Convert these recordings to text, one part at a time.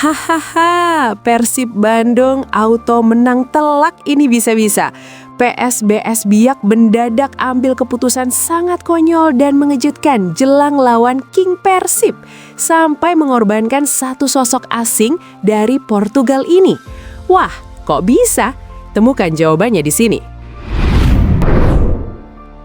Hahaha, Persib Bandung auto menang telak ini bisa-bisa. PSBS Biak mendadak ambil keputusan sangat konyol dan mengejutkan jelang lawan King Persib sampai mengorbankan satu sosok asing dari Portugal ini. Wah, kok bisa? Temukan jawabannya di sini.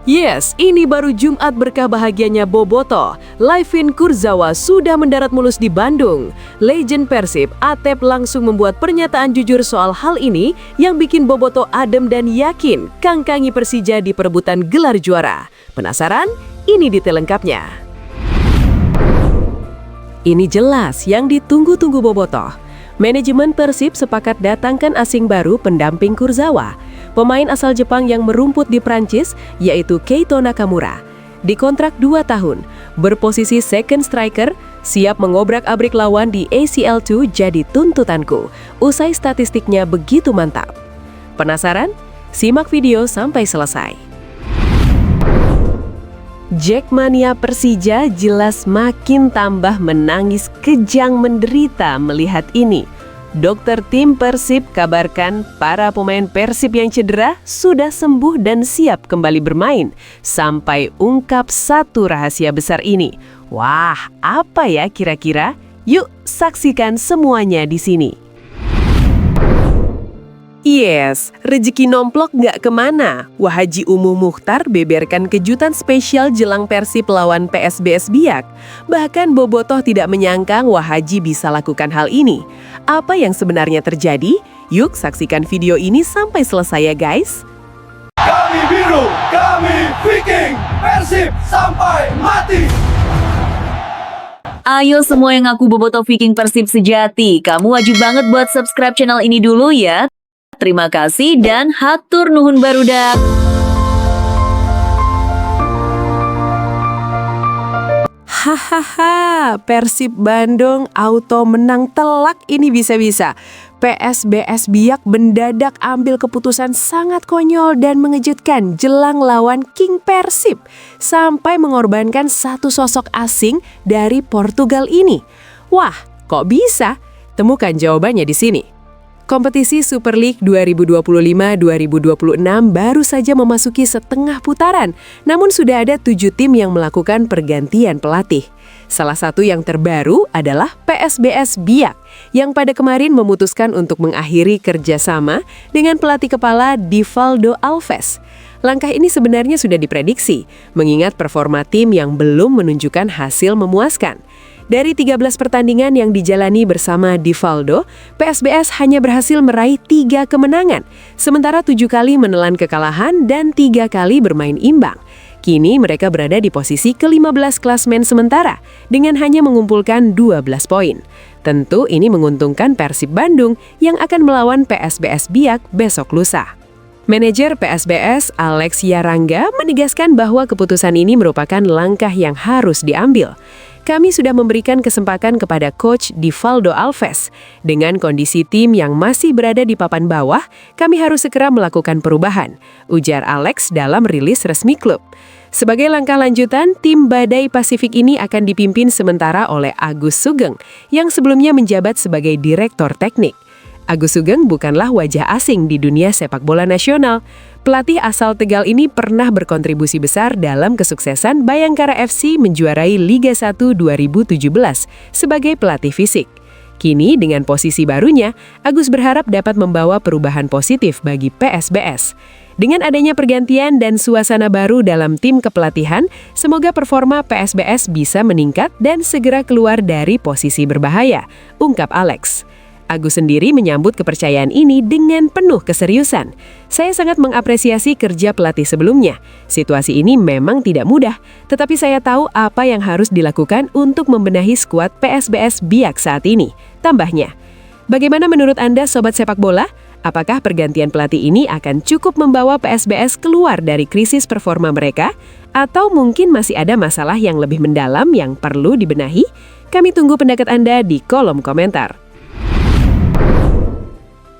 Yes, ini baru Jumat berkah bahagianya Bobotoh. Layvin Kurzawa sudah mendarat mulus di Bandung. Legend Persib, Atep langsung membuat pernyataan jujur soal hal ini yang bikin Bobotoh adem dan yakin kangkangi Persija di perebutan gelar juara. Penasaran? Ini detail lengkapnya. Ini jelas yang ditunggu-tunggu Bobotoh. Manajemen Persib sepakat datangkan asing baru pendamping Kurzawa. Pemain asal Jepang yang merumput di Prancis yaitu Keito Nakamura. Dikontrak 2 tahun, berposisi second striker, siap ngobrak-abrik lawan di ACL2 jadi tuntutanku. Usai statistiknya begitu mantap. Penasaran? Simak video sampai selesai. Jackmania Persija jelas makin tambah menangis kejang menderita melihat ini. Dokter tim Persib kabarkan para pemain Persib yang cedera sudah sembuh dan siap kembali bermain. Sampai ungkap satu rahasia besar ini. Wah, apa ya kira-kira? Yuk saksikan semuanya di sini. Yes, rezeki nomplok nggak kemana. Wahaji Umuh Mukhtar beberkan kejutan spesial jelang Persib lawan PSBS Biak. Bahkan Bobotoh tidak menyangka Wahaji bisa lakukan hal ini. Apa yang sebenarnya terjadi? Yuk saksikan video ini sampai selesai ya guys. Kami biru, kami Viking, Persib sampai mati. Ayo semua yang ngaku Bobotoh Viking Persib sejati, kamu wajib banget buat subscribe channel ini dulu ya. Terima kasih dan hatur nuhun barudak. Hahaha, Persib Bandung auto menang telak ini bisa-bisa. PSBS Biak mendadak ambil keputusan sangat konyol dan mengejutkan jelang lawan King Persib sampai mengorbankan satu sosok asing dari Portugal ini. Wah, kok bisa? Temukan jawabannya di sini. Kompetisi Super League 2025-2026 baru saja memasuki setengah putaran, namun sudah ada 7 tim yang melakukan pergantian pelatih. Salah satu yang terbaru adalah PSBS Biak, yang pada kemarin memutuskan untuk mengakhiri kerjasama dengan pelatih kepala Divaldo Alves. Langkah ini sebenarnya sudah diprediksi, mengingat performa tim yang belum menunjukkan hasil memuaskan. Dari 13 pertandingan yang dijalani bersama Divaldo, PSBS hanya berhasil meraih 3 kemenangan, sementara 7 kali menelan kekalahan dan 3 kali bermain imbang. Kini mereka berada di posisi ke-15 klasmen sementara, dengan hanya mengumpulkan 12 poin. Tentu ini menguntungkan Persib Bandung yang akan melawan PSBS Biak besok lusa. Manajer PSBS Alex Yarangga menegaskan bahwa keputusan ini merupakan langkah yang harus diambil. Kami sudah memberikan kesempatan kepada Coach Divaldo Alves. Dengan kondisi tim yang masih berada di papan bawah, kami harus segera melakukan perubahan, ujar Alex dalam rilis resmi klub. Sebagai langkah lanjutan, tim Badai Pasifik ini akan dipimpin sementara oleh Agus Sugeng, yang sebelumnya menjabat sebagai Direktur Teknik. Agus Sugeng bukanlah wajah asing di dunia sepak bola nasional. Pelatih asal Tegal ini pernah berkontribusi besar dalam kesuksesan Bayangkara FC menjuarai Liga 1 2017 sebagai pelatih fisik. Kini dengan posisi barunya, Agus berharap dapat membawa perubahan positif bagi PSBS. Dengan adanya pergantian dan suasana baru dalam tim kepelatihan, semoga performa PSBS bisa meningkat dan segera keluar dari posisi berbahaya, ungkap Alex. Agus sendiri menyambut kepercayaan ini dengan penuh keseriusan. Saya sangat mengapresiasi kerja pelatih sebelumnya. Situasi ini memang tidak mudah, tetapi saya tahu apa yang harus dilakukan untuk membenahi skuad PSBS Biak saat ini. Tambahnya, bagaimana menurut Anda Sobat Sepak Bola? Apakah pergantian pelatih ini akan cukup membawa PSBS keluar dari krisis performa mereka? Atau mungkin masih ada masalah yang lebih mendalam yang perlu dibenahi? Kami tunggu pendapat Anda di kolom komentar.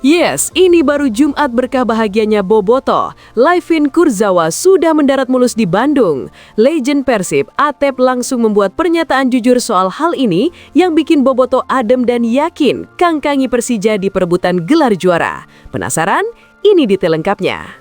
Yes, ini baru Jumat berkah bahagianya Bobotoh. Layvin Kurzawa sudah mendarat mulus di Bandung. Legend Persib, Atep langsung membuat pernyataan jujur soal hal ini yang bikin Bobotoh adem dan yakin kangkangi Persija di perebutan gelar juara. Penasaran? Ini detail lengkapnya.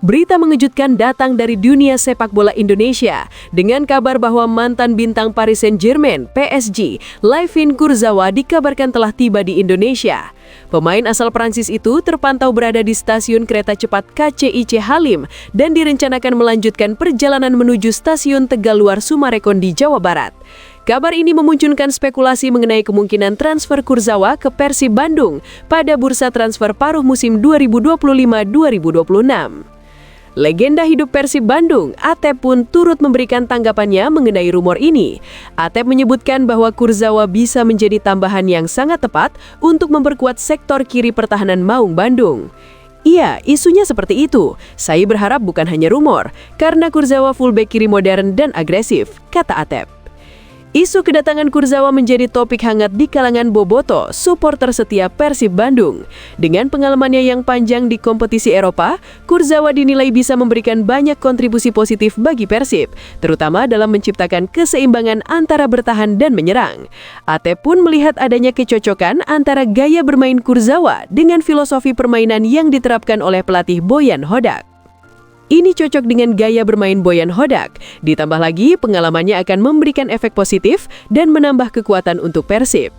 Berita mengejutkan datang dari dunia sepak bola Indonesia dengan kabar bahwa mantan bintang Paris Saint-Germain (PSG), Layvin Kurzawa dikabarkan telah tiba di Indonesia. Pemain asal Prancis itu terpantau berada di stasiun kereta cepat KCIC Halim dan direncanakan melanjutkan perjalanan menuju stasiun Tegaluar Sumarekon di Jawa Barat. Kabar ini memunculkan spekulasi mengenai kemungkinan transfer Kurzawa ke Persib Bandung pada bursa transfer paruh musim 2025-2026. Legenda hidup Persib Bandung, Atep pun turut memberikan tanggapannya mengenai rumor ini. Atep menyebutkan bahwa Kurzawa bisa menjadi tambahan yang sangat tepat untuk memperkuat sektor kiri pertahanan Maung Bandung. Iya, isunya seperti itu. Saya berharap bukan hanya rumor, karena Kurzawa fullback kiri modern dan agresif, kata Atep. Isu kedatangan Kurzawa menjadi topik hangat di kalangan Bobotoh, supporter setia Persib Bandung. Dengan pengalamannya yang panjang di kompetisi Eropa, Kurzawa dinilai bisa memberikan banyak kontribusi positif bagi Persib, terutama dalam menciptakan keseimbangan antara bertahan dan menyerang. Atep pun melihat adanya kecocokan antara gaya bermain Kurzawa dengan filosofi permainan yang diterapkan oleh pelatih Boyan Hodak. Ini cocok dengan gaya bermain Boyan Hodak, ditambah lagi pengalamannya akan memberikan efek positif dan menambah kekuatan untuk Persib.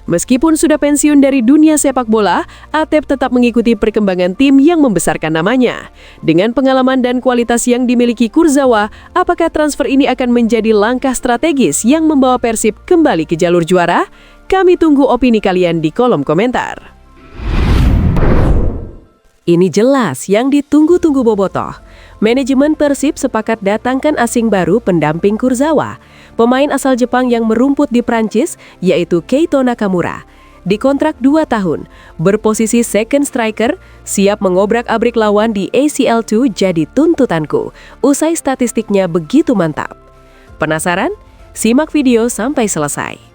Meskipun sudah pensiun dari dunia sepak bola, Atep tetap mengikuti perkembangan tim yang membesarkan namanya. Dengan pengalaman dan kualitas yang dimiliki Kurzawa, apakah transfer ini akan menjadi langkah strategis yang membawa Persib kembali ke jalur juara? Kami tunggu opini kalian di kolom komentar. Ini jelas yang ditunggu-tunggu Bobotoh. Manajemen Persib sepakat datangkan asing baru pendamping Kurzawa, pemain asal Jepang yang merumput di Prancis, yaitu Keito Nakamura. Dikontrak 2 tahun, berposisi second striker, siap mengobrak-abrik lawan di ACL2 jadi tuntutanku. Usai statistiknya begitu mantap. Penasaran? Simak video sampai selesai.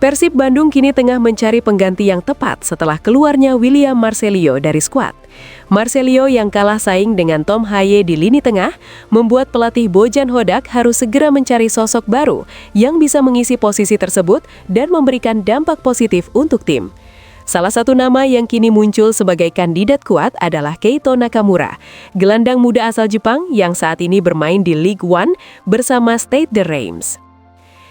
Persib Bandung kini tengah mencari pengganti yang tepat setelah keluarnya William Marcelio dari skuad. Marcelio yang kalah saing dengan Tom Haye di lini tengah membuat pelatih Bojan Hodak harus segera mencari sosok baru yang bisa mengisi posisi tersebut dan memberikan dampak positif untuk tim. Salah satu nama yang kini muncul sebagai kandidat kuat adalah Keito Nakamura, gelandang muda asal Jepang yang saat ini bermain di League One bersama Stade de Reims.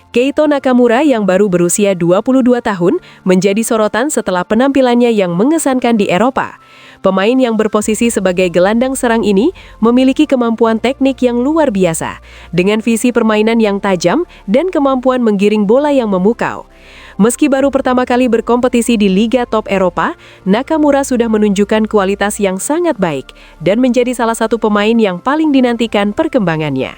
Keito Nakamura yang baru berusia 22 tahun menjadi sorotan setelah penampilannya yang mengesankan di Eropa. Pemain yang berposisi sebagai gelandang serang ini memiliki kemampuan teknik yang luar biasa, dengan visi permainan yang tajam dan kemampuan menggiring bola yang memukau. Meski baru pertama kali berkompetisi di Liga Top Eropa, Nakamura sudah menunjukkan kualitas yang sangat baik dan menjadi salah satu pemain yang paling dinantikan perkembangannya.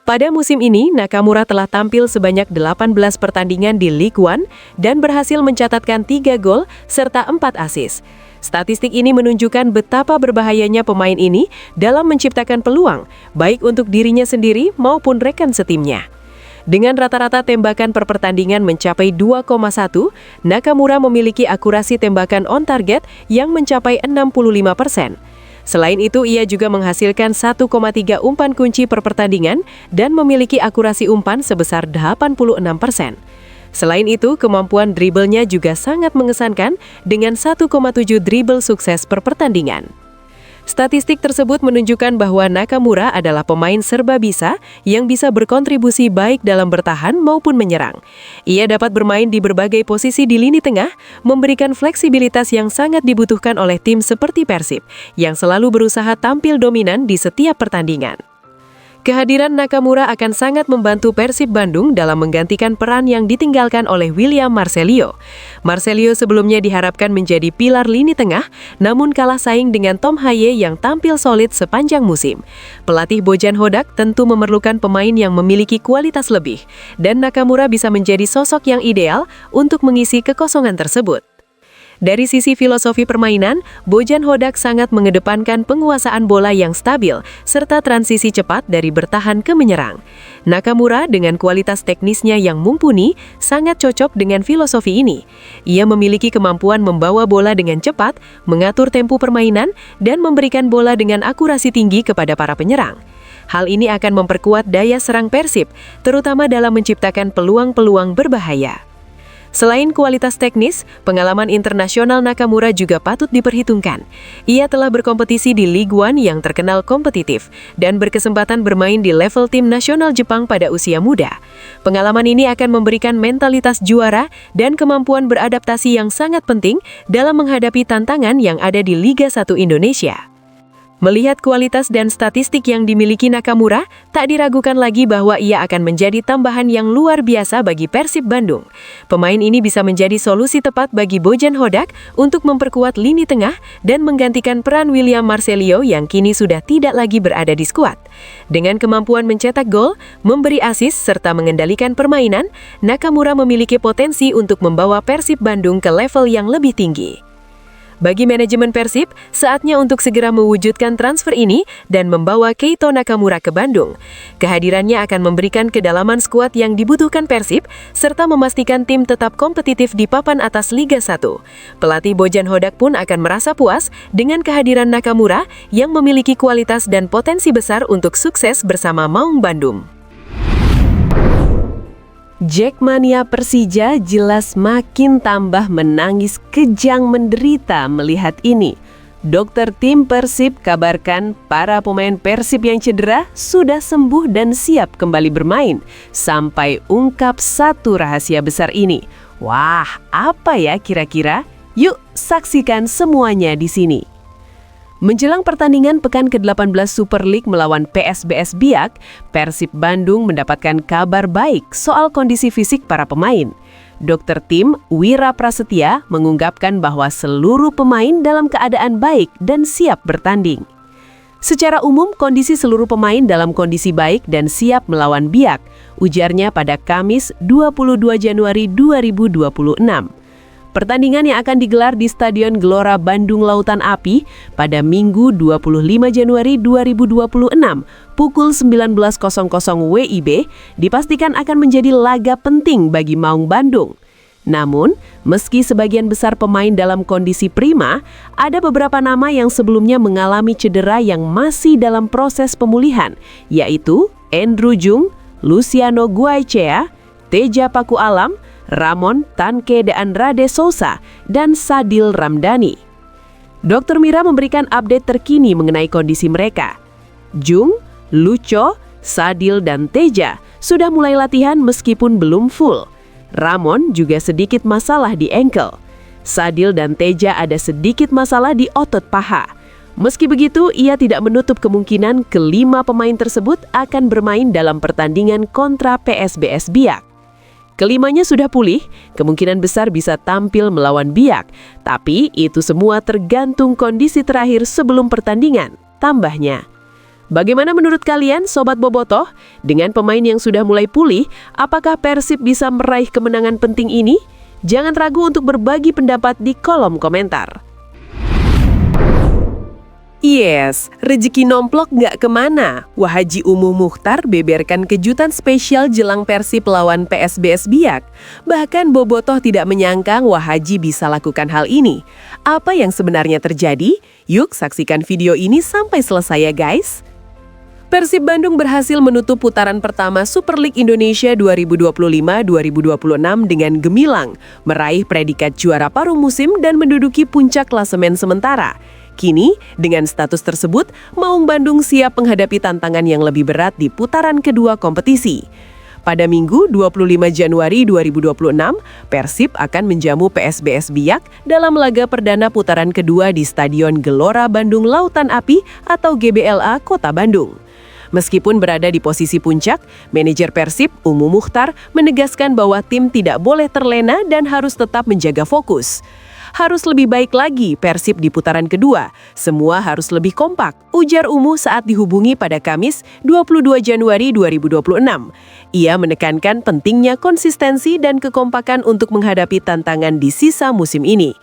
Pada musim ini, Nakamura telah tampil sebanyak 18 pertandingan di League One dan berhasil mencatatkan 3 gol serta 4 assist. Statistik ini menunjukkan betapa berbahayanya pemain ini dalam menciptakan peluang, baik untuk dirinya sendiri maupun rekan setimnya. Dengan rata-rata tembakan per pertandingan mencapai 2,1, Nakamura memiliki akurasi tembakan on target yang mencapai 65%. Selain itu, ia juga menghasilkan 1,3 umpan kunci per pertandingan dan memiliki akurasi umpan sebesar 86%. Selain itu, kemampuan dribblenya juga sangat mengesankan dengan 1,7 dribble sukses per pertandingan. Statistik tersebut menunjukkan bahwa Nakamura adalah pemain serba bisa yang bisa berkontribusi baik dalam bertahan maupun menyerang. Ia dapat bermain di berbagai posisi di lini tengah, memberikan fleksibilitas yang sangat dibutuhkan oleh tim seperti Persib, yang selalu berusaha tampil dominan di setiap pertandingan. Kehadiran Nakamura akan sangat membantu Persib Bandung dalam menggantikan peran yang ditinggalkan oleh William Marcelio. Marcelio sebelumnya diharapkan menjadi pilar lini tengah, namun kalah saing dengan Tom Haye yang tampil solid sepanjang musim. Pelatih Bojan Hodak tentu memerlukan pemain yang memiliki kualitas lebih, dan Nakamura bisa menjadi sosok yang ideal untuk mengisi kekosongan tersebut. Dari sisi filosofi permainan, Bojan Hodak sangat mengedepankan penguasaan bola yang stabil serta transisi cepat dari bertahan ke menyerang. Nakamura dengan kualitas teknisnya yang mumpuni sangat cocok dengan filosofi ini. Ia memiliki kemampuan membawa bola dengan cepat, mengatur tempo permainan, dan memberikan bola dengan akurasi tinggi kepada para penyerang. Hal ini akan memperkuat daya serang Persib, terutama dalam menciptakan peluang-peluang berbahaya. Selain kualitas teknis, pengalaman internasional Nakamura juga patut diperhitungkan. Ia telah berkompetisi di Ligue 1 yang terkenal kompetitif dan berkesempatan bermain di level tim nasional Jepang pada usia muda. Pengalaman ini akan memberikan mentalitas juara dan kemampuan beradaptasi yang sangat penting dalam menghadapi tantangan yang ada di Liga 1 Indonesia. Melihat kualitas dan statistik yang dimiliki Nakamura, tak diragukan lagi bahwa ia akan menjadi tambahan yang luar biasa bagi Persib Bandung. Pemain ini bisa menjadi solusi tepat bagi Bojan Hodak untuk memperkuat lini tengah dan menggantikan peran William Marcelio yang kini sudah tidak lagi berada di skuad. Dengan kemampuan mencetak gol, memberi assist, serta mengendalikan permainan, Nakamura memiliki potensi untuk membawa Persib Bandung ke level yang lebih tinggi. Bagi manajemen Persib, saatnya untuk segera mewujudkan transfer ini dan membawa Keito Nakamura ke Bandung. Kehadirannya akan memberikan kedalaman skuad yang dibutuhkan Persib, serta memastikan tim tetap kompetitif di papan atas Liga 1. Pelatih Bojan Hodak pun akan merasa puas dengan kehadiran Nakamura yang memiliki kualitas dan potensi besar untuk sukses bersama Maung Bandung. Jackmania Persija jelas makin tambah menangis kejang menderita melihat ini. Dokter tim Persib kabarkan para pemain Persib yang cedera sudah sembuh dan siap kembali bermain. Sampai ungkap satu rahasia besar ini. Wah, apa ya kira-kira? Yuk saksikan semuanya di sini. Menjelang pertandingan pekan ke-18 Super League melawan PSBS Biak, Persib Bandung mendapatkan kabar baik soal kondisi fisik para pemain. Dokter tim Wira Prasetya mengungkapkan bahwa seluruh pemain dalam keadaan baik dan siap bertanding. Secara umum, kondisi seluruh pemain dalam kondisi baik dan siap melawan Biak, ujarnya pada Kamis 22 Januari 2026. Pertandingan yang akan digelar di Stadion Gelora Bandung Lautan Api pada Minggu 25 Januari 2026 pukul 19.00 WIB dipastikan akan menjadi laga penting bagi Maung Bandung. Namun, meski sebagian besar pemain dalam kondisi prima, ada beberapa nama yang sebelumnya mengalami cedera yang masih dalam proses pemulihan, yaitu Andrew Jung, Luciano Guaicea, Teja Paku Alam, Ramon Tanke de Andrade Sousa, dan Sadil Ramdhani. Dr. Mira memberikan update terkini mengenai kondisi mereka. Jung, Lucho, Sadil, dan Teja sudah mulai latihan meskipun belum full. Ramon juga sedikit masalah di ankle. Sadil dan Teja ada sedikit masalah di otot paha. Meski begitu, ia tidak menutup kemungkinan kelima pemain tersebut akan bermain dalam pertandingan kontra PSBS Biak. Kelimanya sudah pulih, kemungkinan besar bisa tampil melawan Biak. Tapi itu semua tergantung kondisi terakhir sebelum pertandingan, tambahnya. Bagaimana menurut kalian, Sobat Bobotoh? Dengan pemain yang sudah mulai pulih, apakah Persib bisa meraih kemenangan penting ini? Jangan ragu untuk berbagi pendapat di kolom komentar. Yes, rezeki nomplok nggak kemana. Wahaji Umuh Mukhtar beberkan kejutan spesial jelang Persib lawan PSBS Biak. Bahkan Bobotoh tidak menyangka Wahaji bisa lakukan hal ini. Apa yang sebenarnya terjadi? Yuk saksikan video ini sampai selesai ya guys. Persib Bandung berhasil menutup putaran pertama Super League Indonesia 2025-2026 dengan gemilang, meraih predikat juara paruh musim dan menduduki puncak klasemen sementara. Kini, dengan status tersebut, Maung Bandung siap menghadapi tantangan yang lebih berat di putaran kedua kompetisi. Pada Minggu 25 Januari 2026, Persib akan menjamu PSBS Biak dalam laga perdana putaran kedua di Stadion Gelora Bandung Lautan Api atau GBLA Kota Bandung. Meskipun berada di posisi puncak, manajer Persib, Umuh Mukhtar, menegaskan bahwa tim tidak boleh terlena dan harus tetap menjaga fokus. Harus lebih baik lagi Persib di putaran kedua. Semua harus lebih kompak, ujar Umuh saat dihubungi pada Kamis 22 Januari 2026. Ia menekankan pentingnya konsistensi dan kekompakan untuk menghadapi tantangan di sisa musim ini.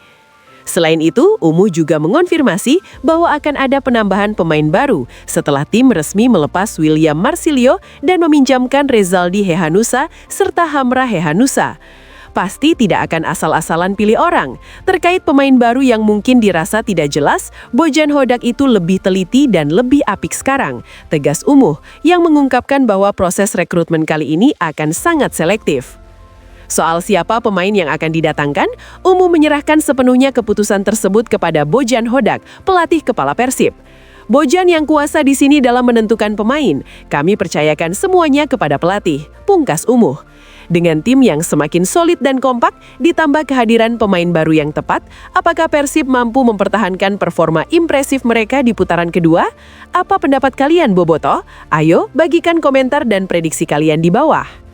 Selain itu, Umuh juga mengonfirmasi bahwa akan ada penambahan pemain baru setelah tim resmi melepas William Marsilio dan meminjamkan Rezaldi Hehanussa serta Hamra Hehanussa. Pasti tidak akan asal-asalan pilih orang. Terkait pemain baru yang mungkin dirasa tidak jelas, Bojan Hodak itu lebih teliti dan lebih apik sekarang, tegas Umuh, yang mengungkapkan bahwa proses rekrutmen kali ini akan sangat selektif. Soal siapa pemain yang akan didatangkan, Umuh menyerahkan sepenuhnya keputusan tersebut kepada Bojan Hodak, pelatih kepala Persib. Bojan yang kuasa di sini dalam menentukan pemain. Kami percayakan semuanya kepada pelatih, pungkas Umuh. Dengan tim yang semakin solid dan kompak, ditambah kehadiran pemain baru yang tepat, apakah Persib mampu mempertahankan performa impresif mereka di putaran kedua? Apa pendapat kalian, Bobotoh? Ayo, bagikan komentar dan prediksi kalian di bawah.